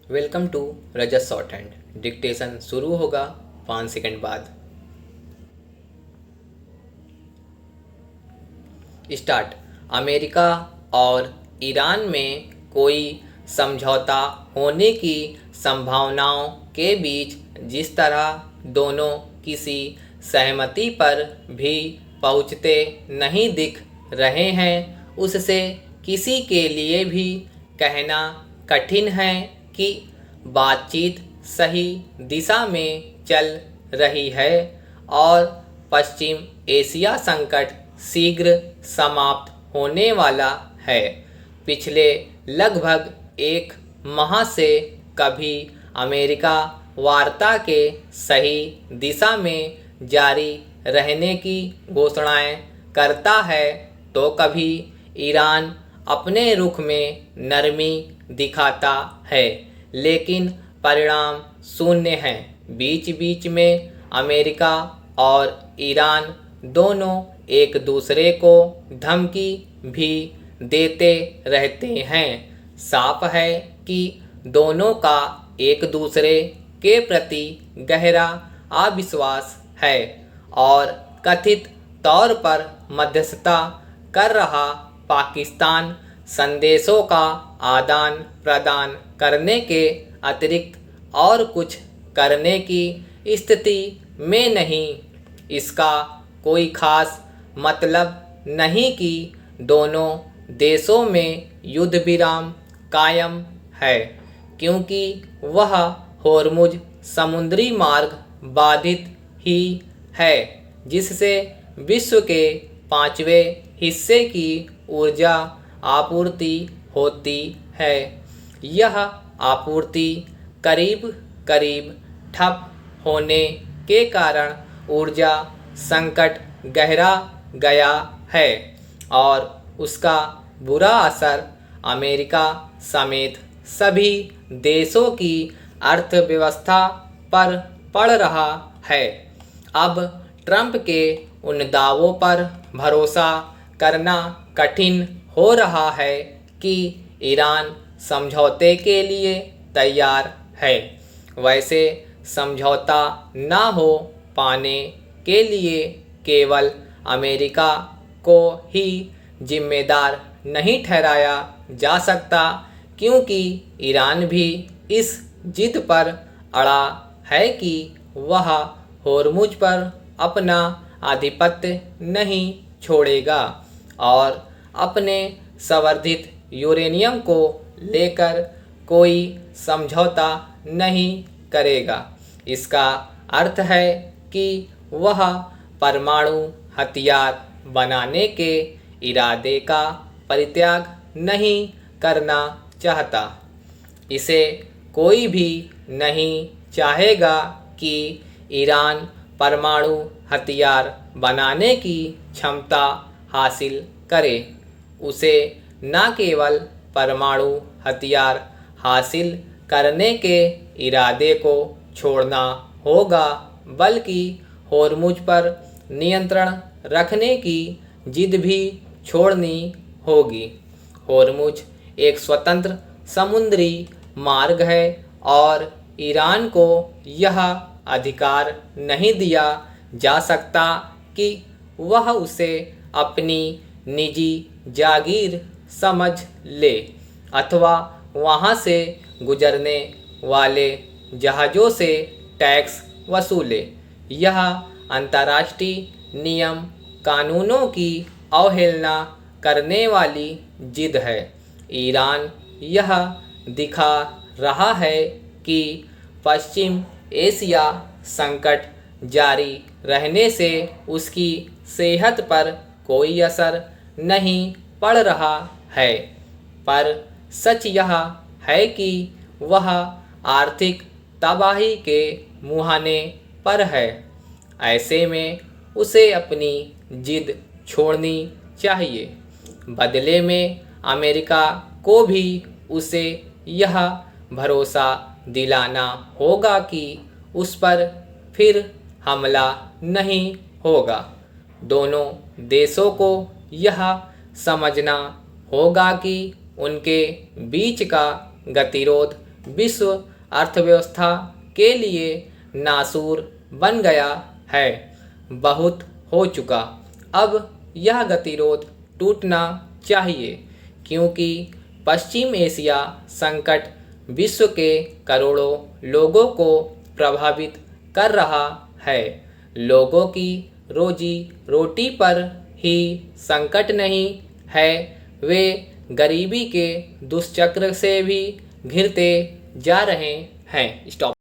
Welcome to Rajat short hand. Dictation शुरू होगा 5 second बाद। स्टार्ट। अमेरिका और ईरान में कोई समझौता होने की संभावनाओं के बीच जिस तरह दोनों किसी सहमति पर भी पहुंचते नहीं दिख रहे हैं, उससे किसी के लिए भी कहना कठिन है कि बातचीत सही दिशा में चल रही है और पश्चिम एशिया संकट शीघ्र समाप्त होने वाला है। पिछले लगभग एक माह से कभी अमेरिका वार्ता के सही दिशा में जारी रहने की घोषणाएं करता है तो कभी ईरान अपने रुख में नरमी दिखाता है, लेकिन परिणाम शून्य है। बीच बीच में अमेरिका और ईरान दोनों एक दूसरे को धमकी भी देते रहते हैं। साफ है कि दोनों का एक दूसरे के प्रति गहरा अविश्वास है और कथित तौर पर मध्यस्थता कर रहा पाकिस्तान संदेशों का आदान प्रदान करने के अतिरिक्त और कुछ करने की स्थिति में नहीं। इसका कोई खास मतलब नहीं कि दोनों देशों में युद्ध विराम कायम है, क्योंकि वह होर्मुज समुद्री मार्ग बाधित ही है, जिससे विश्व के 5वें हिस्से की ऊर्जा आपूर्ति होती है। यह आपूर्ति करीब करीब ठप होने के कारण ऊर्जा संकट गहरा गया है और उसका बुरा असर अमेरिका समेत सभी देशों की अर्थव्यवस्था पर पड़ रहा है। अब ट्रंप के उन दावों पर भरोसा करना कठिन हो रहा है कि ईरान समझौते के लिए तैयार है। वैसे समझौता ना हो पाने के लिए केवल अमेरिका को ही जिम्मेदार नहीं ठहराया जा सकता, क्योंकि ईरान भी इस जिद पर अड़ा है कि वह होर्मुज पर अपना आधिपत्य नहीं छोड़ेगा और अपने संवर्धित यूरेनियम को लेकर कोई समझौता नहीं करेगा। इसका अर्थ है कि वह परमाणु हथियार बनाने के इरादे का परित्याग नहीं करना चाहता। इसे कोई भी नहीं चाहेगा कि ईरान परमाणु हथियार बनाने की क्षमता हासिल करे। उसे न केवल परमाणु हथियार हासिल करने के इरादे को छोड़ना होगा, बल्कि होर्मुज पर नियंत्रण रखने की जिद भी छोड़नी होगी। होर्मुज एक स्वतंत्र समुद्री मार्ग है और ईरान को यह अधिकार नहीं दिया जा सकता कि वह उसे अपनी निजी जागीर समझ ले अथवा वहां से गुजरने वाले जहाज़ों से टैक्स वसूले। यह अंतर्राष्ट्रीय नियम कानूनों की अवहेलना करने वाली जिद है। ईरान यह दिखा रहा है कि पश्चिम एशिया संकट जारी रहने से उसकी सेहत पर कोई असर नहीं पड़ रहा है, पर सच यह है कि वह आर्थिक तबाही के मुहाने पर है। ऐसे में उसे अपनी जिद छोड़नी चाहिए। बदले में अमेरिका को भी उसे यह भरोसा दिलाना होगा कि उस पर फिर हमला नहीं होगा। दोनों देशों को यह समझना होगा कि उनके बीच का गतिरोध विश्व अर्थव्यवस्था के लिए नासूर बन गया है। बहुत हो चुका, अब यह गतिरोध टूटना चाहिए, क्योंकि पश्चिम एशिया संकट विश्व के करोड़ों लोगों को प्रभावित कर रहा है। लोगों की रोजी रोटी पर ही संकट नहीं है, वे गरीबी के दुष्चक्र से भी घिरते जा रहे हैं। स्टॉप।